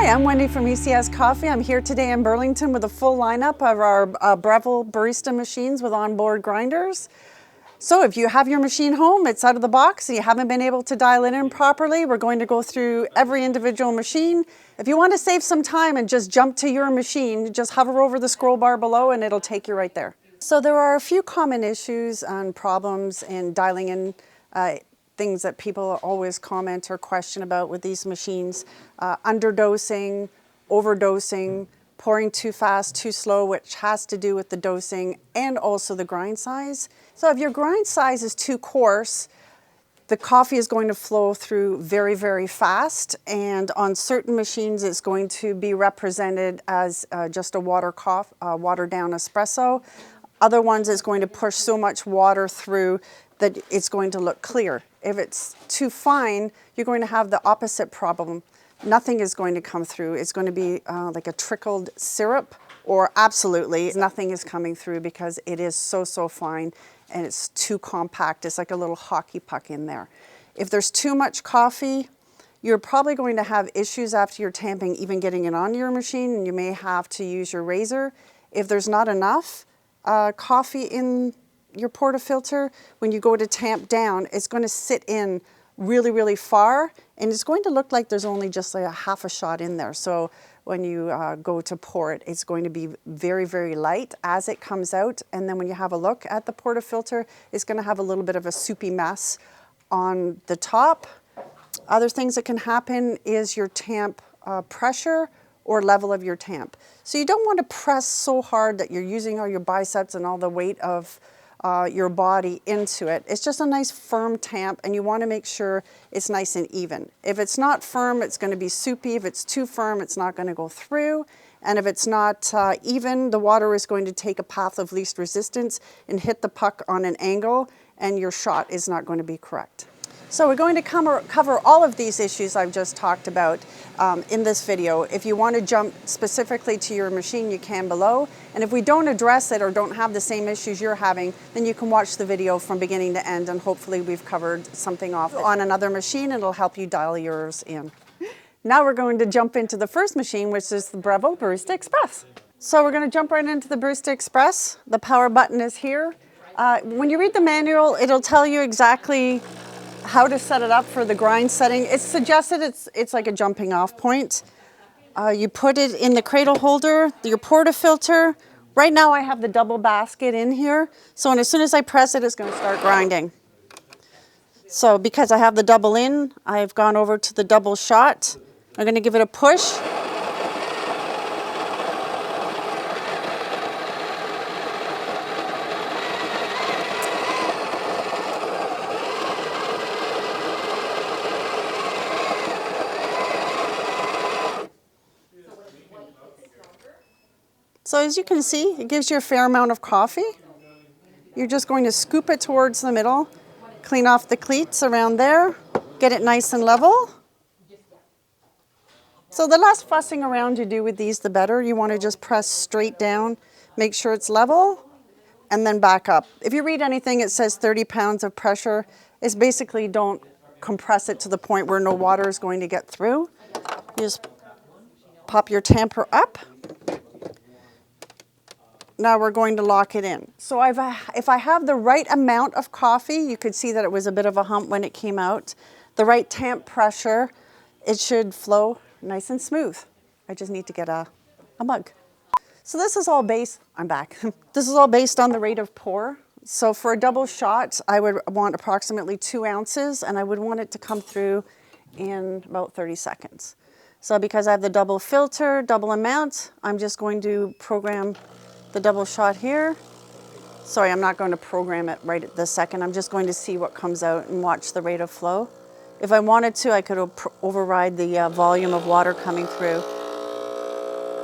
Hi, I'm Wendy from ECS Coffee. I'm here today in Burlington with a full lineup of our Breville Barista machines with onboard grinders. So if you have your machine home, it's out of the box, and you haven't been able to dial it in properly, we're going to go through every individual machine. If you want to save some time and just jump to your machine, just hover over the scroll bar below and it'll take you right there. So there are a few common issues and problems in dialing in things that people always comment or question about with these machines. Underdosing, overdosing, pouring too fast, too slow, which has to do with the dosing and also the grind size. So if your grind size is too coarse, the coffee is going to flow through very, very fast. And on certain machines, it's going to be represented as just a watered down espresso. Other ones, it's going to push so much water through that it's going to look clear. If it's too fine, you're going to have the opposite problem. Nothing is going to come through. It's going to be like a trickled syrup, or absolutely nothing is coming through because it is so fine and it's too compact. It's like a little hockey puck in there. If there's too much coffee, you're probably going to have issues after you're tamping, even getting it on your machine, and you may have to use your razor. If there's not enough coffee in your portafilter, when you go to tamp down, it's going to sit in really, really far, and it's going to look like there's only just like a half a shot in there. So when you go to pour it, it's going to be very, very light as it comes out, and then when you have a look at the portafilter, it's going to have a little bit of a soupy mess on the top. Other things that can happen is your tamp pressure or level of your tamp. So you don't want to press so hard that you're using all your biceps and all the weight of your body into it. It's just a nice firm tamp, and you want to make sure it's nice and even. If it's not firm, it's going to be soupy. If it's too firm, it's not going to go through. And if it's not even, the water is going to take a path of least resistance and hit the puck on an angle, and your shot is not going to be correct. So we're going to cover all of these issues I've just talked about in this video. If you want to jump specifically to your machine, you can below. And if we don't address it or don't have the same issues you're having, then you can watch the video from beginning to end, and hopefully we've covered something off on another machine, and it'll help you dial yours in. Now we're going to jump into the first machine, which is the Breville Barista Express. So we're going to jump right into the Barista Express. The power button is here. When you read the manual, it'll tell you exactly how to set it up for the grind setting. It's suggested it's like a jumping off point. You put it in the cradle holder, your portafilter. Right now I have the double basket in here. So as soon as I press it, it's going to start grinding. So because I have the double in, I've gone over to the double shot. I'm going to give it a push. So as you can see, it gives you a fair amount of coffee. You're just going to scoop it towards the middle, clean off the cleats around there, get it nice and level. So the less fussing around you do with these, the better. You want to just press straight down, make sure it's level, and then back up. If you read anything, it says 30 pounds of pressure. It's basically don't compress it to the point where no water is going to get through. You just pop your tamper up. Now we're going to lock it in. So if I have the right amount of coffee, you could see that it was a bit of a hump when it came out. The right tamp pressure, it should flow nice and smooth. I just need to get a mug. So this is all based, I'm back. This is all based on the rate of pour. So for a double shot, I would want approximately 2 ounces, and I would want it to come through in about 30 seconds. So because I have the double filter, double amount, I'm just going to program the double shot here. Sorry, I'm not going to program it right at this second. I'm just going to see what comes out and watch the rate of flow. If I wanted to, I could override the volume of water coming through.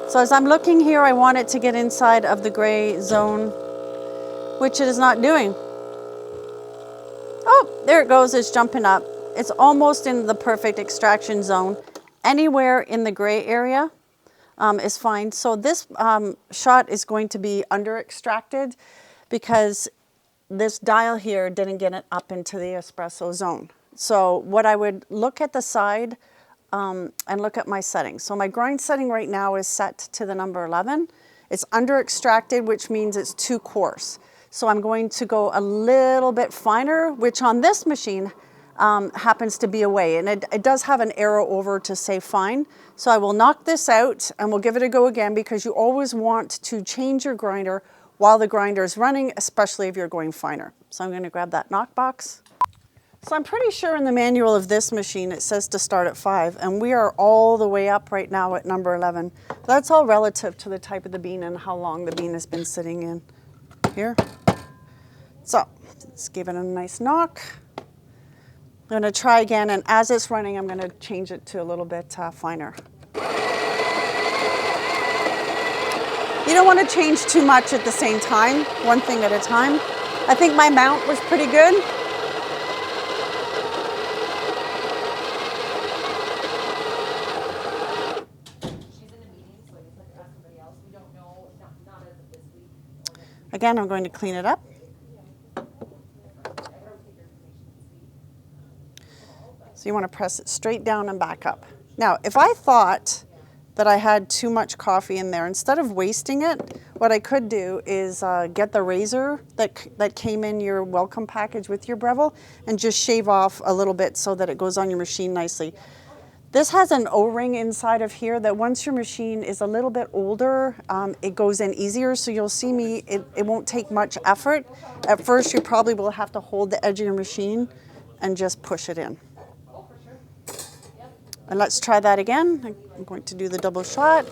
So as I'm looking here, I want it to get inside of the gray zone, which it is not doing. Oh, there it goes, it's jumping up. It's almost in the perfect extraction zone. Anywhere in the gray area is fine. So this shot is going to be under extracted because this dial here didn't get it up into the espresso zone. So what I would look at the side and look at my settings. So my grind setting right now is set to the number 11. It's under extracted, which means it's too coarse. So I'm going to go a little bit finer, which on this machine happens to be away. And it does have an arrow over to say fine. So I will knock this out and we'll give it a go again, because you always want to change your grinder while the grinder is running, especially if you're going finer. So I'm going to grab that knock box. So I'm pretty sure in the manual of this machine it says to start at 5, and we are all the way up right now at number 11. That's all relative to the type of the bean and how long the bean has been sitting in here. So let's give it a nice knock. I'm going to try again, and as it's running I'm going to change it to a little bit finer. You don't want to change too much at the same time, one thing at a time. I think my mount was pretty good. Again, I'm going to clean it up. So you want to press it straight down and back up. Now, if I thought that I had too much coffee in there, instead of wasting it, what I could do is get the razor that came in your welcome package with your Breville and just shave off a little bit so that it goes on your machine nicely. This has an O-ring inside of here that once your machine is a little bit older, it goes in easier. So you'll see me, it won't take much effort. At first, you probably will have to hold the edge of your machine and just push it in. And let's try that again. I'm going to do the double shot.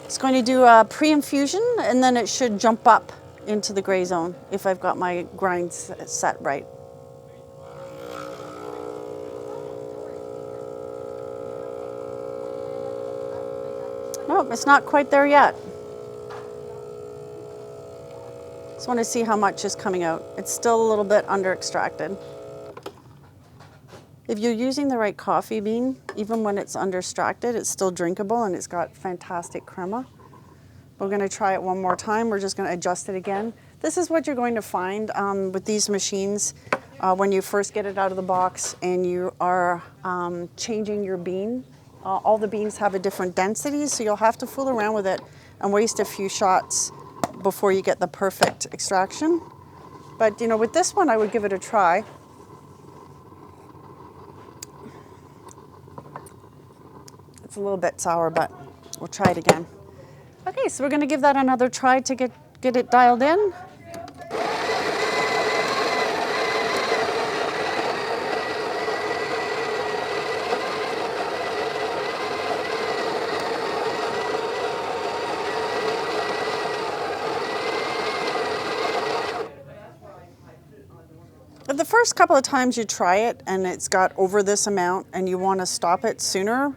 It's going to do a pre-infusion, and then it should jump up into the gray zone if I've got my grind set right. Nope, it's not quite there yet. Just want to see how much is coming out. It's still a little bit under extracted. If you're using the right coffee bean, even when it's under extracted, it's still drinkable and it's got fantastic crema. We're going to try it one more time. We're just going to adjust it again. This is what you're going to find with these machines when you first get it out of the box and you are changing your bean. All the beans have a different density, so you'll have to fool around with it and waste a few shots before you get the perfect extraction. But you know, with this one, I would give it a try. It's a little bit sour, but we'll try it again. Okay, so we're going to give that another try to get it dialed in. The first couple of times you try it and it's got over this amount and you want to stop it sooner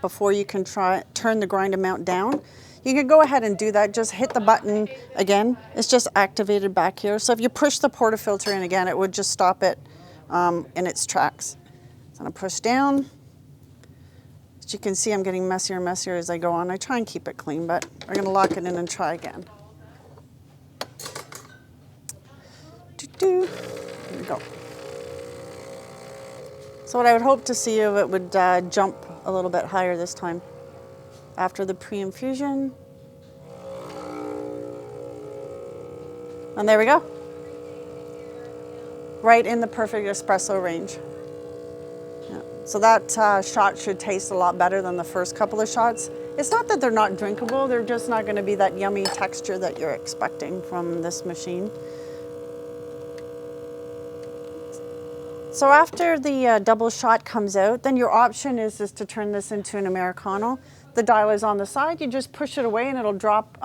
before you can turn the grind amount down, you can go ahead and do that. Just hit the button again. It's just activated back here. So if you push the portafilter in again, it would just stop it in its tracks. So I'm going to push down. As you can see, I'm getting messier and messier as I go on. I try and keep it clean, but we're going to lock it in and try again. Here we go. So what I would hope to see if it would jump a little bit higher this time after the pre-infusion. And there we go. Right in the perfect espresso range. Yeah. So that shot should taste a lot better than the first couple of shots. It's not that they're not drinkable, they're just not going to be that yummy texture that you're expecting from this machine. So after the double shot comes out, then your option is to turn this into an Americano. The dial is on the side. You just push it away and it'll drop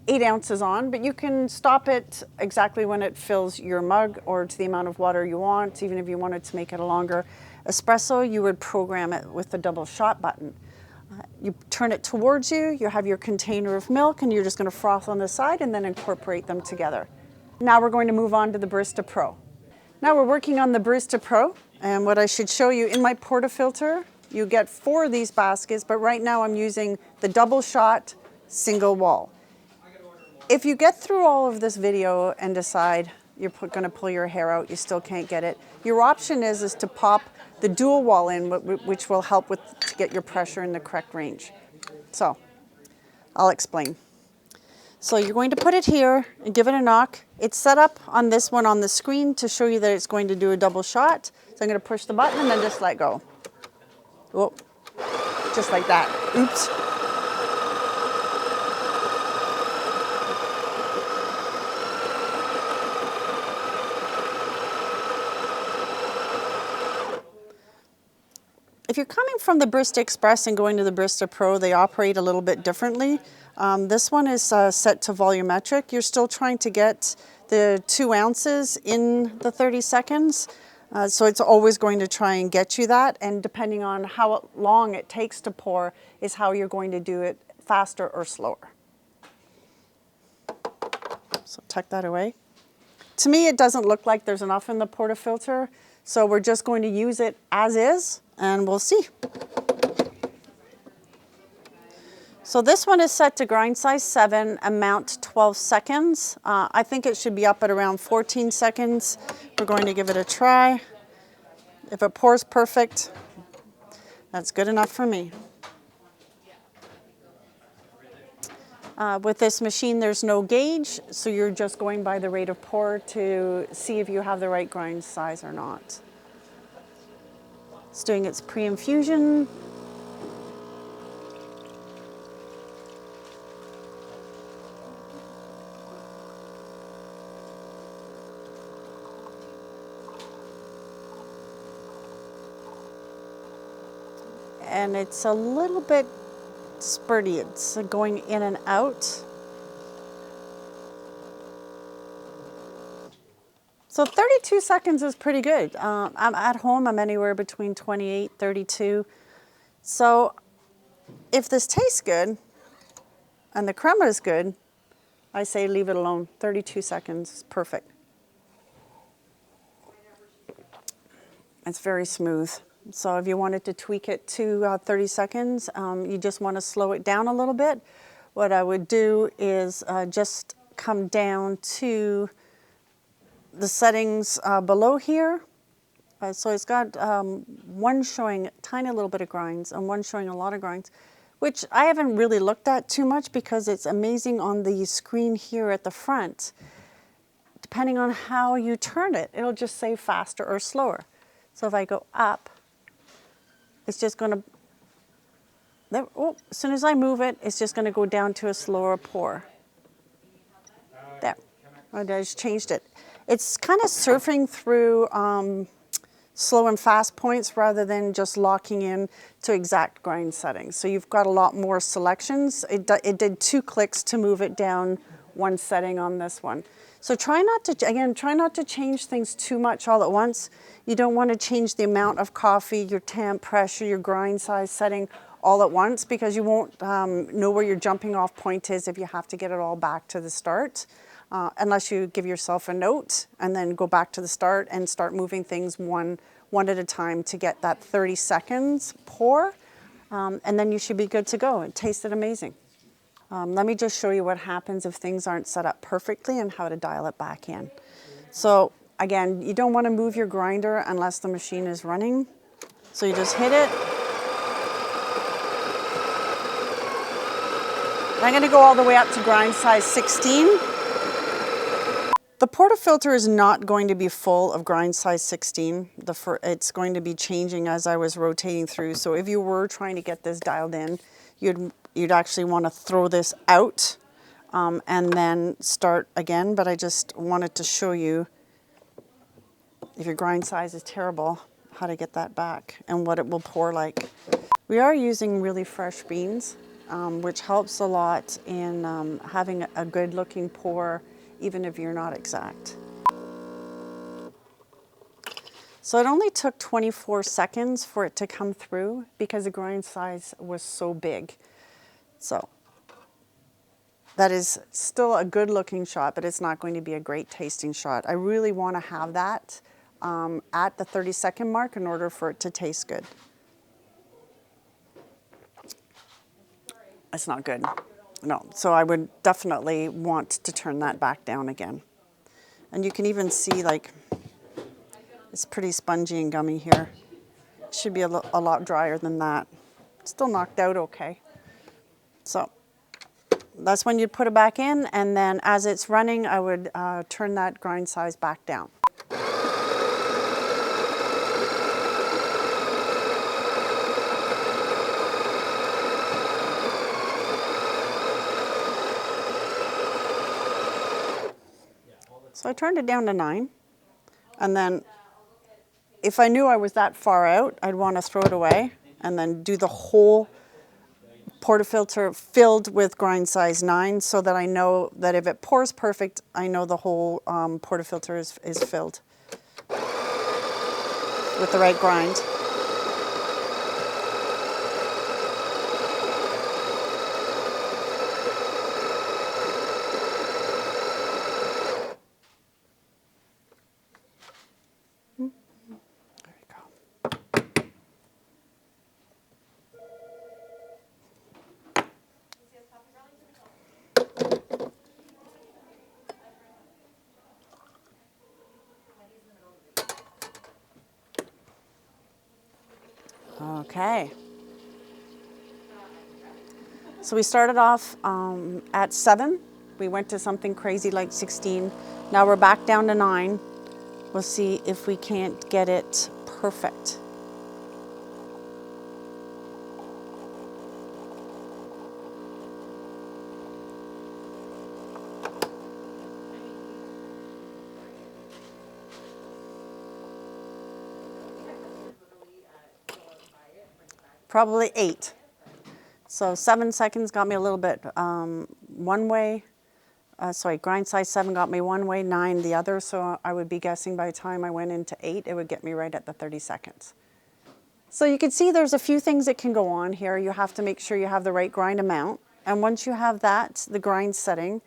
8 ounces on, but you can stop it exactly when it fills your mug or to the amount of water you want. Even if you wanted to make it a longer espresso, you would program it with the double shot button. You turn it towards you, you have your container of milk, and you're just going to froth on the side and then incorporate them together. Now we're going to move on to the Barista Pro. Now we're working on the Barista Pro, and what I should show you, in my portafilter, you get 4 of these baskets, but right now I'm using the double shot single wall. If you get through all of this video and decide, you're going to pull your hair out, you still can't get it. Your option is to pop the dual wall in, which will help to get your pressure in the correct range. So I'll explain. So you're going to put it here and give it a knock. It's set up on this one on the screen to show you that it's going to do a double shot. So I'm going to push the button and then just let go. Whoa. Just like that. Oops. If you're coming from the Barista Express and going to the Barista Pro, they operate a little bit differently. This one is set to volumetric. You're still trying to get the 2 ounces in the 30 seconds. So it's always going to try and get you that. And depending on how long it takes to pour is how you're going to do it, faster or slower. So tuck that away. To me, it doesn't look like there's enough in the portafilter. So we're just going to use it as is, and we'll see. So this one is set to grind size 7, amount 12 seconds. I think it should be up at around 14 seconds. We're going to give it a try. If it pours perfect, that's good enough for me. With this machine, there's no gauge, so you're just going by the rate of pour to see if you have the right grind size or not. It's doing its pre-infusion. And it's a little bit spurty. It's going in and out. So 32 seconds is pretty good. I'm at home, I'm anywhere between 28, 32. So if this tastes good and the crema is good, I say leave it alone. 32 seconds is perfect. It's very smooth. So if you wanted to tweak it to 30 seconds, you just want to slow it down a little bit. What I would do is just come down to the settings below here. So it's got one showing a tiny little bit of grinds and one showing a lot of grinds, which I haven't really looked at too much because it's amazing on the screen here at the front. Depending on how you turn it, it'll just say faster or slower. So if I go up, it's just going to, as soon as I move it, it's just going to go down to a slower pour. There, I just changed it. It's kind of surfing through slow and fast points rather than just locking in to exact grind settings. So you've got a lot more selections. It did 2 clicks to move it down 1 setting on this one. So try not to change things too much all at once. You don't want to change the amount of coffee, your temp, pressure, your grind size setting all at once because you won't know where your jumping off point is if you have to get it all back to the start. Unless you give yourself a note and then go back to the start and start moving things one at a time to get that 30 seconds pour. And then you should be good to go. It tasted amazing. Let me just show you what happens if things aren't set up perfectly and how to dial it back in. So again, you don't want to move your grinder unless the machine is running. So you just hit it. I'm going to go all the way up to grind size 16. The portafilter is not going to be full of grind size 16. It's going to be changing as I was rotating through. So if you were trying to get this dialed in, you'd actually want to throw this out and then start again. But I just wanted to show you, if your grind size is terrible, how to get that back and what it will pour like. We are using really fresh beans, which helps a lot in having a good looking pour, even if you're not exact. So it only took 24 seconds for it to come through because the grind size was so big. So that is still a good looking shot, but it's not going to be a great tasting shot. I really want to have that at the 30-second mark in order for it to taste good. It's not good. No, so I would definitely want to turn that back down again. And you can even see like it's pretty spongy and gummy here. It should be a lot drier than that. Still knocked out okay. So that's when you put it back in, and then as it's running, I would turn that grind size back down. So I turned it down to 9, and then if I knew I was that far out, I'd want to throw it away and then do the whole portafilter filled with grind size 9, so that I know that if it pours perfect, I know the whole portafilter is filled with the right grind. Okay. So we started off at 7. We went to something crazy like 16. Now we're back down to 9. We'll see if we can't get it perfect. Probably 8. So 7 seconds got me a little bit one way. Grind size 7 got me one way, 9 the other. So I would be guessing by the time I went into 8, it would get me right at the 30 seconds. So you can see there's a few things that can go on here. You have to make sure you have the right grind amount. And once you have that, the grind setting,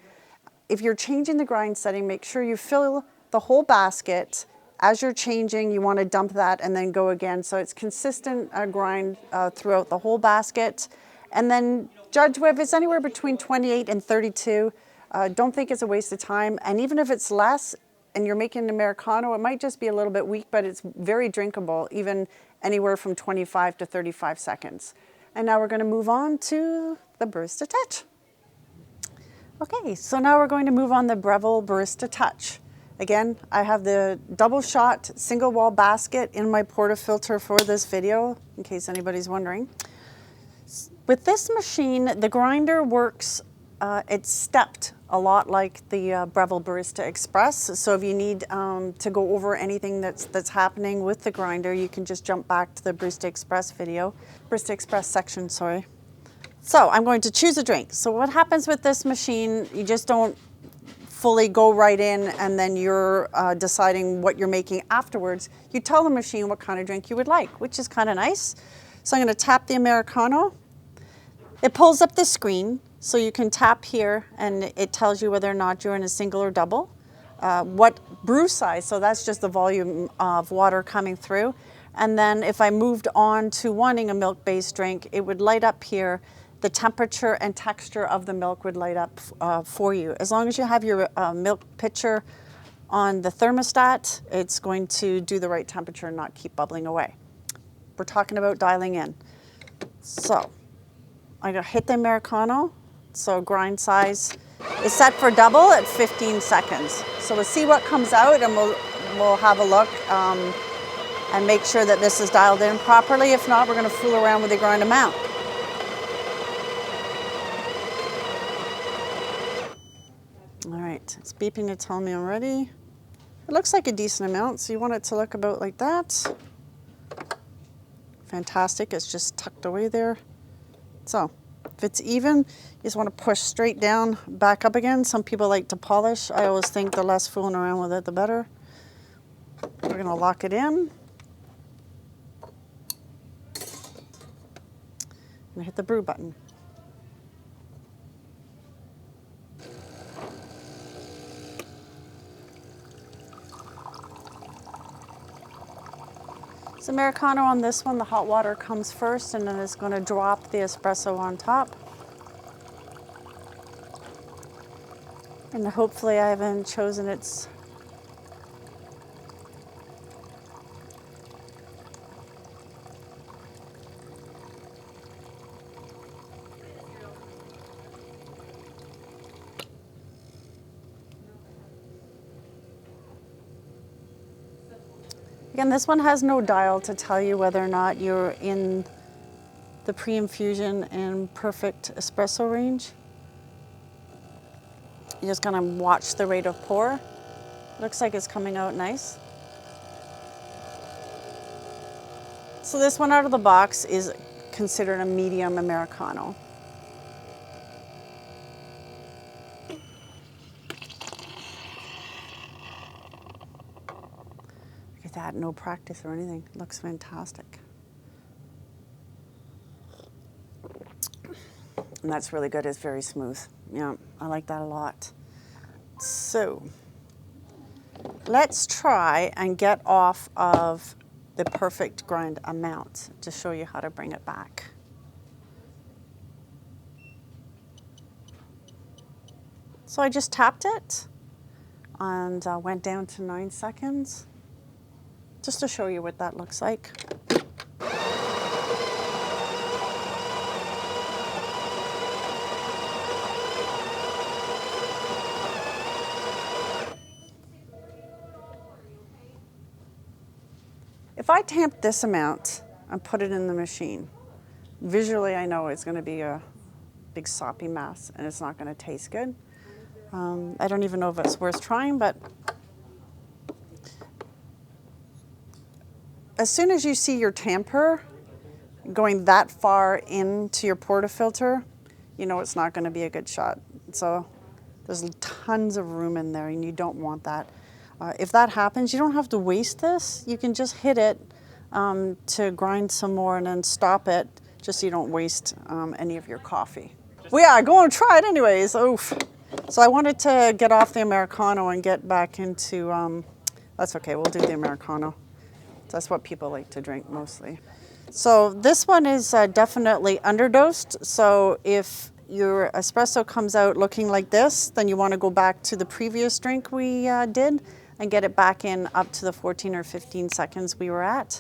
if you're changing the grind setting, make sure you fill the whole basket. As you're changing, you want to dump that and then go again. So it's consistent grind throughout the whole basket. And then judge if it's anywhere between 28 and 32. Don't think it's a waste of time. And even if it's less and you're making an Americano, it might just be a little bit weak, but it's very drinkable, even anywhere from 25 to 35 seconds. And now we're going to move on to the Barista Touch. Okay, so now we're going to move on the Breville Barista Touch. Again, I have the double shot single wall basket in my portafilter for this video, in case anybody's wondering. With this machine, the grinder works, it's stepped a lot like the Breville Barista Express. So if you need to go over anything that's happening with the grinder, you can just jump back to the Barista Express video, Barista Express section, sorry. So I'm going to choose a drink. So what happens with this machine, you just don't fully go right in and then you're deciding what you're making afterwards. You tell the machine what kind of drink you would like, which is kind of nice. So I'm going to tap the Americano. It pulls up the screen, so you can tap here and it tells you whether or not you're in a single or double. What brew size, so that's just the volume of water coming through. And then if I moved on to wanting a milk-based drink, it would light up here. The temperature and texture of the milk would light up for you. As long as you have your milk pitcher on the thermostat, it's going to do the right temperature and not keep bubbling away. We're talking about dialing in. So I'm gonna hit the Americano. So grind size is set for double at 15 seconds. So we'll see what comes out and we'll have a look and make sure that this is dialed in properly. If not, we're gonna fool around with the grind amount. All right, it's beeping to tell me I'm ready. It looks like a decent amount, so you want it to look about like that. Fantastic, it's just tucked away there. So, if it's even, you just want to push straight down, back up again. Some people like to polish. I always think the less fooling around with it, the better. We're gonna lock it in. And hit the brew button. So Americano on this one, the hot water comes first and then it's going to drop the espresso on top. And hopefully I haven't chosen its Again, this one has no dial to tell you whether or not you're in the pre-infusion and perfect espresso range. You're just gonna watch the rate of pour. Looks like it's coming out nice. So this one out of the box is considered a medium Americano. Look at that, no practice or anything. Looks fantastic. And that's really good, it's very smooth. Yeah, I like that a lot. So, let's try and get off of the perfect grind amount to show you how to bring it back. So I just tapped it and went down to 9 seconds, just to show you what that looks like. If I tamp this amount and put it in the machine, visually I know it's going to be a big soppy mess and it's not going to taste good. I don't even know if it's worth trying, but as soon as you see your tamper going that far into your portafilter, you know it's not going to be a good shot. So there's tons of room in there and you don't want that. If that happens, you don't have to waste this. You can just hit it to grind some more and then stop it, just so you don't waste any of your coffee. Well, yeah, go and try it anyways. Oof. So I wanted to get off the Americano and get back into, that's okay, we'll do the Americano. That's what people like to drink mostly. So this one is definitely underdosed. So if your espresso comes out looking like this, then you want to go back to the previous drink we did and get it back in up to the 14 or 15 seconds we were at.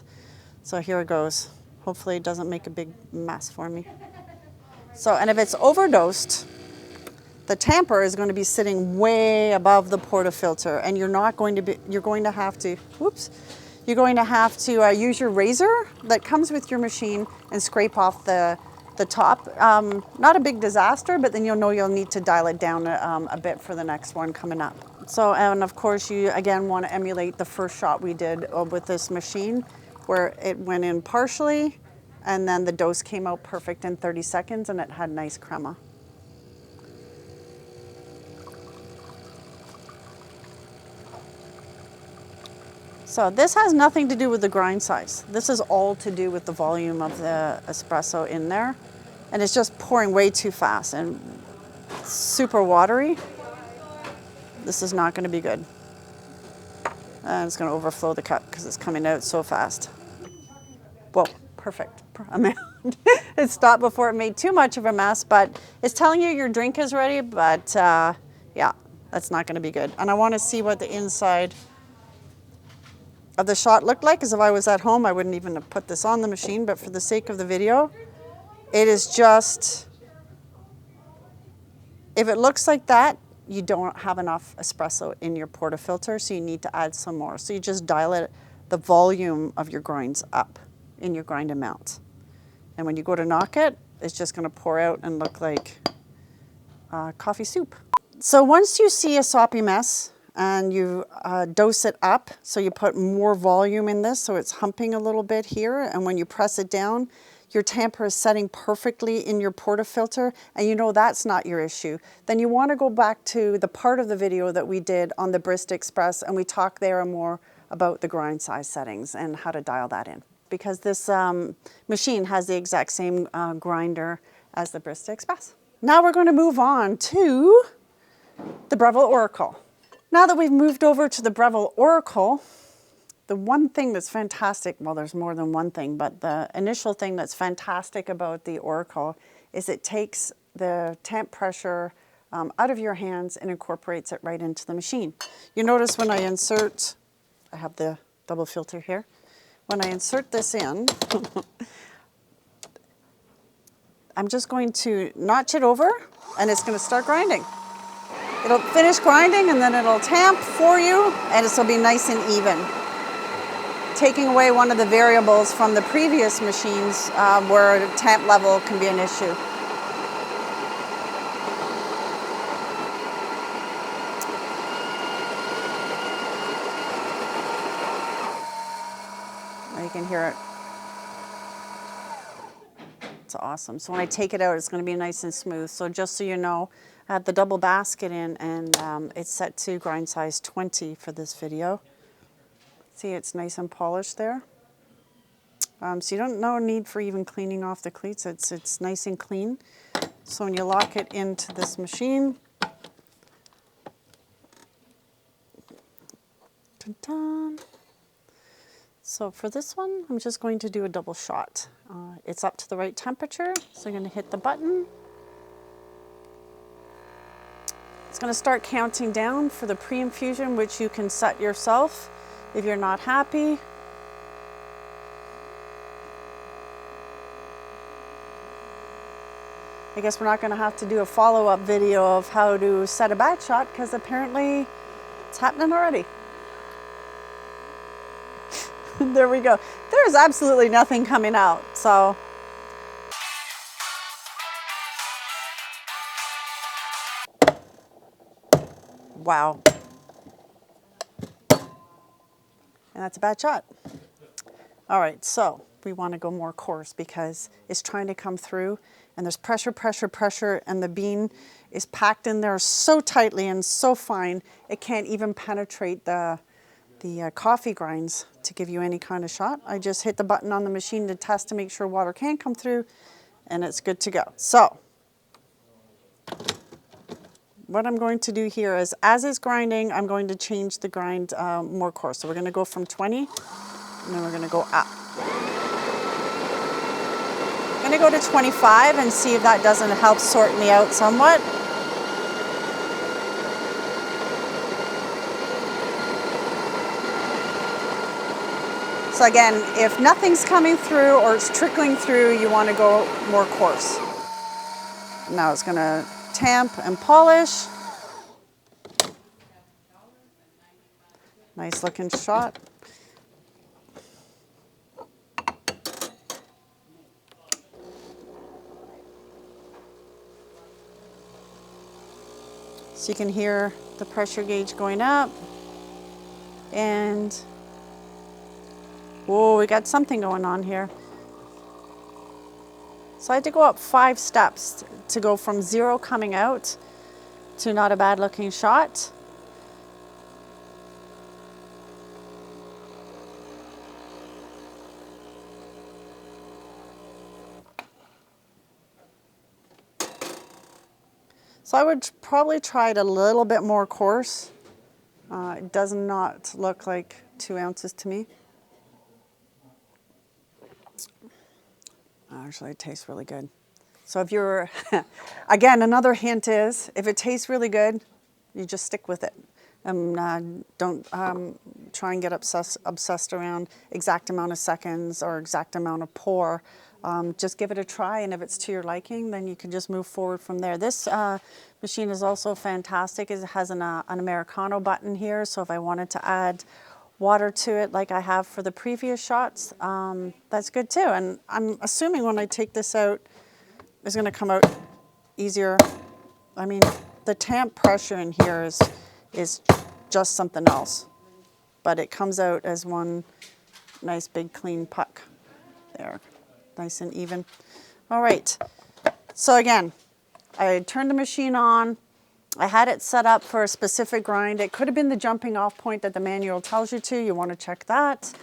So here it goes. Hopefully it doesn't make a big mess for me. So, and if it's overdosed, the tamper is going to be sitting way above the portafilter, and you're going to have to use your razor that comes with your machine and scrape off the top. Not a big disaster, but then you'll know you'll need to dial it down a bit for the next one coming up. So, and of course you again want to emulate the first shot we did with this machine, where it went in partially and then the dose came out perfect in 30 seconds and it had nice crema. So this has nothing to do with the grind size. This is all to do with the volume of the espresso in there. And it's just pouring way too fast and super watery. This is not going to be good. And it's going to overflow the cup because it's coming out so fast. Whoa, perfect amount. It stopped before it made too much of a mess, but it's telling you your drink is ready, but yeah, that's not going to be good. And I want to see what the inside of the shot looked like, because if I was at home, I wouldn't even have put this on the machine, but for the sake of the video, it is just, if it looks like that, you don't have enough espresso in your portafilter, so you need to add some more. So you just dial it, the volume of your grinds up in your grind amount. And when you go to knock it, it's just going to pour out and look like coffee soup. So once you see a soppy mess and you dose it up, so you put more volume in this, so it's humping a little bit here, and when you press it down, your tamper is setting perfectly in your portafilter, and you know that's not your issue, then you want to go back to the part of the video that we did on the Barista Express, and we talk there more about the grind size settings and how to dial that in. Because this machine has the exact same grinder as the Barista Express. Now we're going to move on to the Breville Oracle. Now that we've moved over to the Breville Oracle, the one thing that's fantastic, well, there's more than one thing, but the initial thing that's fantastic about the Oracle is it takes the temp pressure out of your hands and incorporates it right into the machine. You notice when I insert, I have the double filter here, when I insert this in, I'm just going to notch it over and it's going to start grinding. It'll finish grinding and then it'll tamp for you and it'll be nice and even. taking away one of the variables from the previous machines where the temp level can be an issue. Now you can hear it. It's awesome. So when I take it out, it's going to be nice and smooth. So just so you know, I had the double basket in, and it's set to grind size 20 for this video. See, it's nice and polished there. So you don't no need for even cleaning off the cleats. It's nice and clean. So when you lock it into this machine, dun-dun. So for this one, I'm just going to do a double shot. It's up to the right temperature, so I'm going to hit the button. It's going to start counting down for the pre-infusion, which you can set yourself if you're not happy. I guess we're not going to have to do a follow-up video of how to set a batch shot, because apparently it's happening already. There we go. There's absolutely nothing coming out, so. Wow. And that's a bad shot. All right, so we want to go more coarse because it's trying to come through, and there's pressure, pressure, pressure, and the bean is packed in there so tightly and so fine, it can't even penetrate the coffee grinds to give you any kind of shot. I just hit the button on the machine to test to make sure water can come through, and it's good to go. So what I'm going to do here is, as it's grinding, I'm going to change the grind more coarse. So we're going to go from 20, and then we're going to go up. I'm going to go to 25 and see if that doesn't help sort me out somewhat. So again, if nothing's coming through or it's trickling through, you want to go more coarse. Now it's going to tamp and polish. Nice looking shot. So you can hear the pressure gauge going up, and whoa, we got something going on here. So I had to go up 5 steps to go from 0 coming out to not a bad looking shot. So I would probably try it a little bit more coarse. It does not look like 2 ounces to me. Actually, it tastes really good. So if you're, again, another hint is, if it tastes really good, you just stick with it. Don't try and get obsessed around exact amount of seconds or exact amount of pour. Just give it a try, and if it's to your liking, then you can just move forward from there. This machine is also fantastic. It has an Americano button here, so if I wanted to add water to it like I have for the previous shots, that's good too. And I'm assuming when I take this out, it's going to come out easier. I mean, the tamp pressure in here is just something else, but it comes out as one nice big clean puck there, nice and even. All right, so again, I turned the machine on. I had it set up for a specific grind. It could have been the jumping off point that the manual tells you to. You want to check that.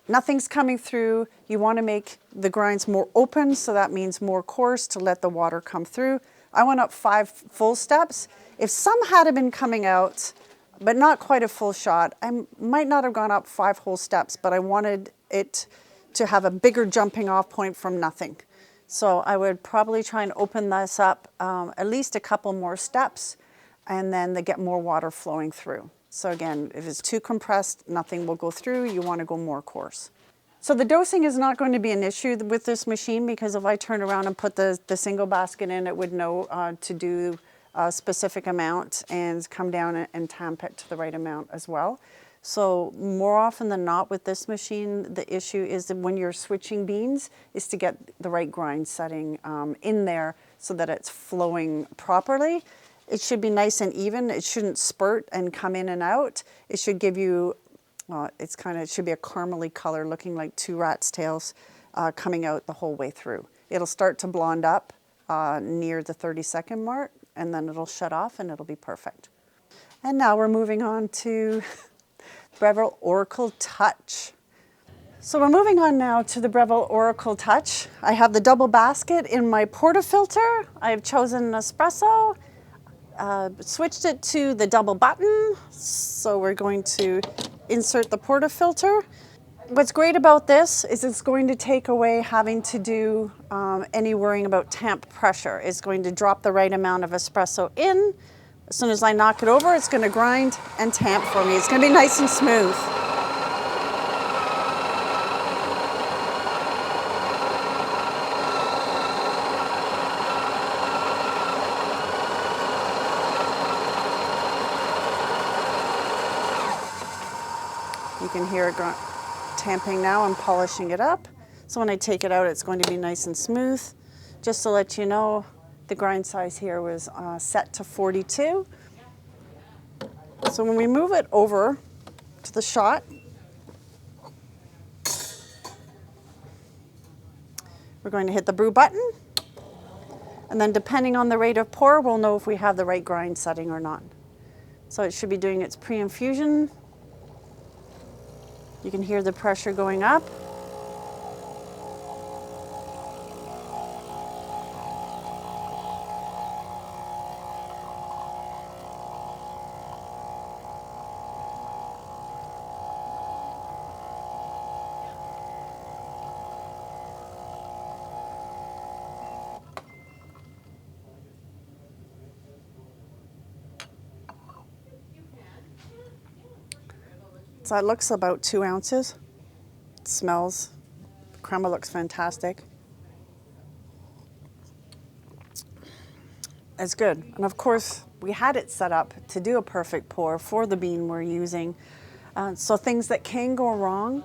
Nothing's coming through. You want to make the grinds more open, so that means more coarse to let the water come through. I went up 5 full steps. If some had been coming out, but not quite a full shot, I might not have gone up 5 whole steps, but I wanted it to have a bigger jumping off point from nothing. So I would probably try and open this up at least a couple more steps, and then they get more water flowing through. So again, if it's too compressed, nothing will go through. You want to go more coarse. So the dosing is not going to be an issue with this machine, because if I turn around and put the single basket in, it would know to do a specific amount and come down and tamp it to the right amount as well. So more often than not with this machine, the issue is that when you're switching beans is to get the right grind setting in there so that it's flowing properly. It should be nice and even. It shouldn't spurt and come in and out. It should give you, it should be a caramely color looking like two rats' tails coming out the whole way through. It'll start to blonde up near the 30-second mark, and then it'll shut off and it'll be perfect. And now we're moving on to Breville Oracle Touch. So we're moving on now to the Breville Oracle Touch. I have the double basket in my portafilter. I've chosen an espresso, switched it to the double button. So we're going to insert the portafilter. What's great about this is it's going to take away having to do any worrying about tamp pressure. It's going to drop the right amount of espresso in. As soon as I knock it over, it's going to grind and tamp for me. It's going to be nice and smooth. You can hear it tamping now. I'm polishing it up. So when I take it out, it's going to be nice and smooth. Just to let you know, the grind size here was set to 42. So when we move it over to the shot, we're going to hit the brew button. And then depending on the rate of pour, we'll know if we have the right grind setting or not. So it should be doing its pre-infusion. You can hear the pressure going up. So that looks about 2 ounces. It smells, the crema looks fantastic. It's good. And of course, we had it set up to do a perfect pour for the bean we're using. So things that can go wrong,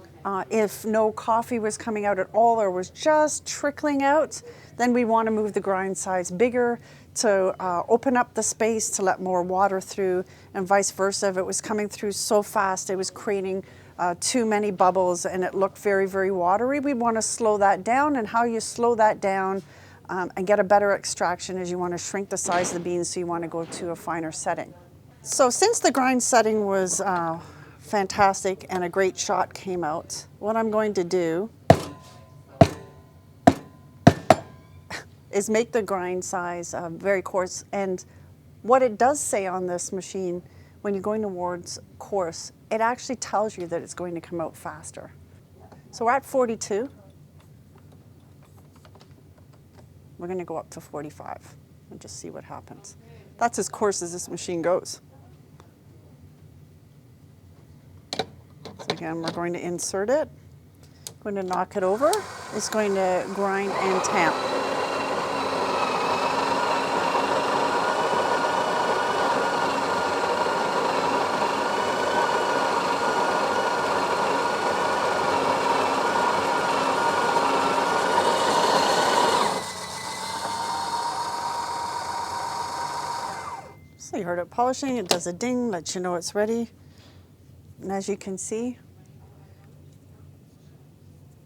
if no coffee was coming out at all or was just trickling out, then we want to move the grind size bigger to open up the space to let more water through, and vice versa. If it was coming through so fast, it was creating too many bubbles and it looked very, very watery, we want to slow that down. And how you slow that down and get a better extraction is you want to shrink the size of the beans, so you want to go to a finer setting. So since the grind setting was fantastic and a great shot came out, what I'm going to do is make the grind size very coarse. And what it does say on this machine, when you're going towards coarse, it actually tells you that it's going to come out faster. So we're at 42. We're going to go up to 45 and just see what happens. That's as coarse as this machine goes. So again, we're going to insert it. Going to knock it over. It's going to grind and tamp. So you heard it polishing, it does a ding, lets you know it's ready. And as you can see,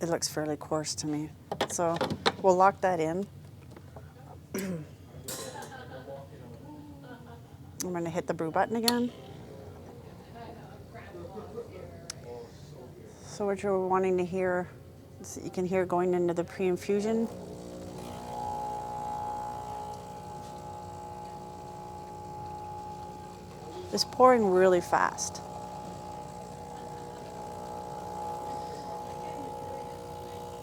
it looks fairly coarse to me. So we'll lock that in. I'm going to hit the brew button again. So what you're wanting to hear, you can hear going into the pre-infusion. It's pouring really fast.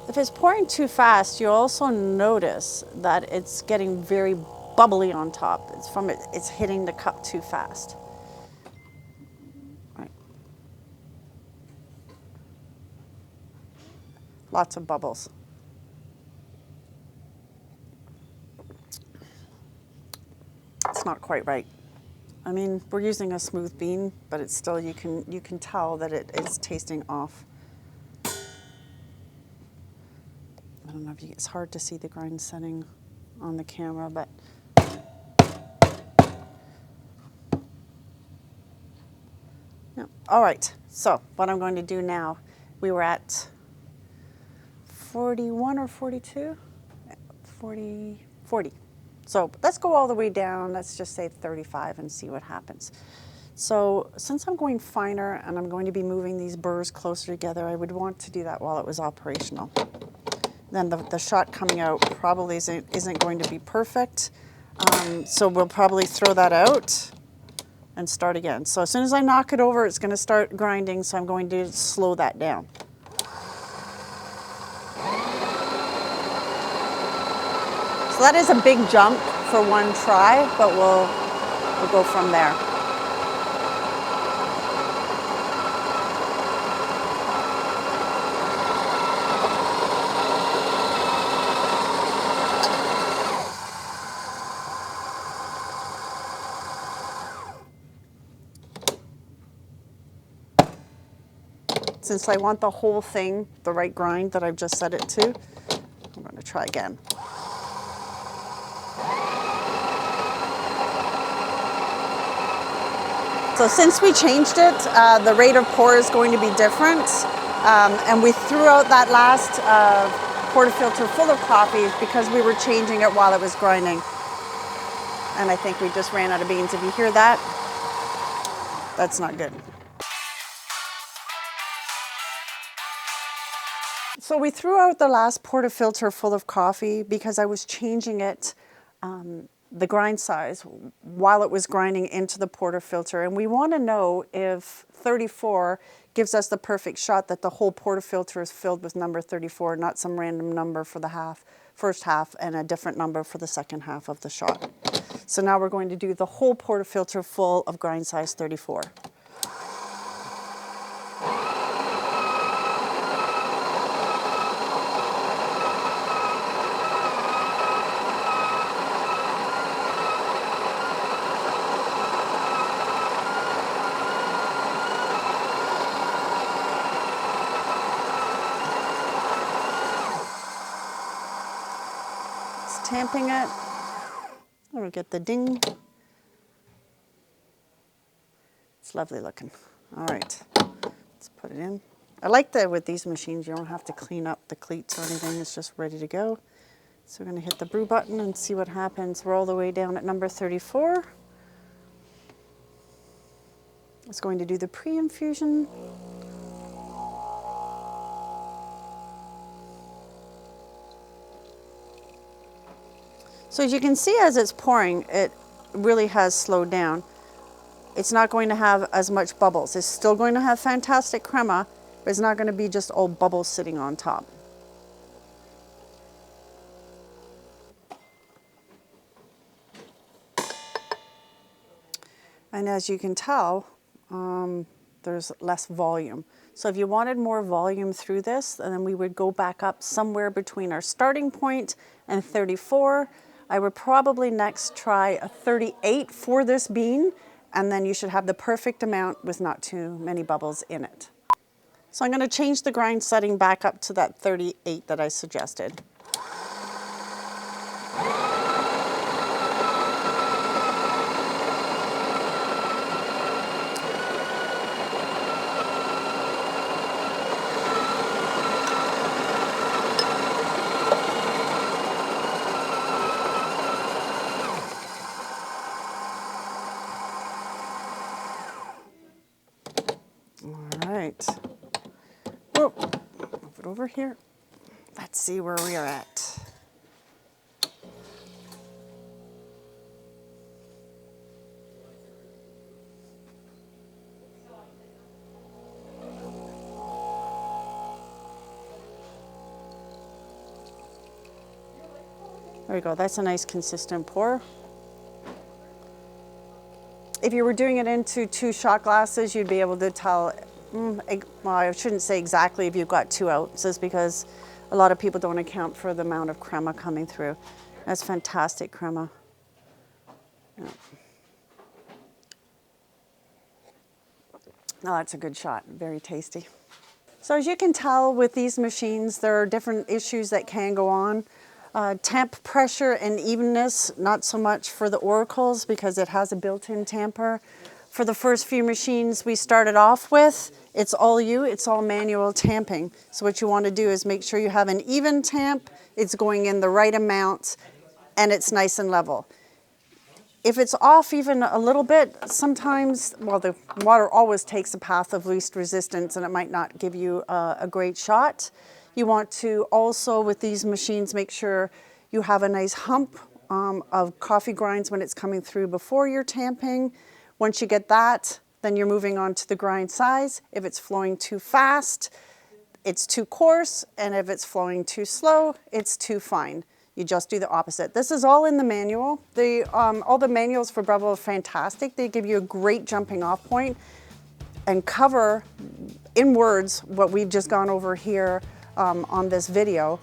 If it's pouring too fast, you'll also notice that it's getting very bubbly on top. It's hitting the cup too fast. Right. Lots of bubbles. It's not quite right. I mean, we're using a smooth bean, but it's still, you can tell that it is tasting off. I don't know if it's hard to see the grind setting on the camera, but yeah. All right, so what I'm going to do now, we were at 41 or 42? 40. So let's go all the way down. Let's just say 35 and see what happens. So since I'm going finer and I'm going to be moving these burrs closer together, I would want to do that while it was operational. Then the shot coming out probably isn't going to be perfect. So we'll probably throw that out and start again. So as soon as I knock it over, it's going to start grinding, so I'm going to slow that down. So that is a big jump for one try, but we'll go from there. Since I want the whole thing, the right grind that I've just set it to, I'm going to try again. So since we changed it, the rate of pour is going to be different. And we threw out that last portafilter full of coffee because we were changing it while it was grinding. And I think we just ran out of beans. If you hear that, that's not good. So we threw out the last portafilter full of coffee because I was changing it, the grind size, while it was grinding into the portafilter. And we want to know if 34 gives us the perfect shot, that the whole portafilter is filled with number 34, not some random number for the first half and a different number for the second half of the shot. So now we're going to do the whole portafilter full of grind size 34. Tamping it. We'll get the ding. It's lovely looking. All right, let's put it in. I like that with these machines, you don't have to clean up the cleats or anything. It's just ready to go. So we're going to hit the brew button and see what happens. We're all the way down at number 34. It's going to do the pre-infusion. So as you can see, as it's pouring, it really has slowed down. It's not going to have as much bubbles. It's still going to have fantastic crema, but it's not going to be just all bubbles sitting on top. And as you can tell, there's less volume. So if you wanted more volume through this, then we would go back up somewhere between our starting point and 34. I would probably next try a 38 for this bean, and then you should have the perfect amount with not too many bubbles in it. So I'm going to change the grind setting back up to that 38 that I suggested. Oh, move it over here. Let's see where we are at. There we go. That's a nice consistent pour. If you were doing it into 2 shot glasses, you'd be able to tell, well, I shouldn't say exactly if you've got 2 ounces, because a lot of people don't account for the amount of crema coming through. That's fantastic crema. Yeah. Oh, that's a good shot. Very tasty. So as you can tell with these machines, there are different issues that can go on. Temp pressure and evenness, not so much for the oracles because it has a built-in tamper. For the first few machines we started off with, it's all manual tamping. So what you want to do is make sure you have an even tamp, it's going in the right amount, and it's nice and level. If it's off even a little bit, sometimes, well, the water always takes a path of least resistance and it might not give you a great shot. You want to also, with these machines, make sure you have a nice hump of coffee grinds when it's coming through before you're tamping. Once you get that, then you're moving on to the grind size. If it's flowing too fast, it's too coarse, and if it's flowing too slow, it's too fine. You just do the opposite. This is all in the manual. All the manuals for Breville are fantastic. They give you a great jumping off point and cover in words what we've just gone over here on this video.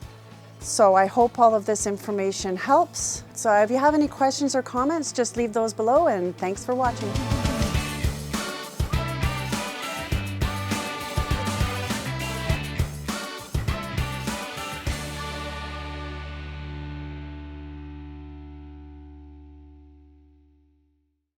So I hope all of this information helps. So if you have any questions or comments, just leave those below, and thanks for watching.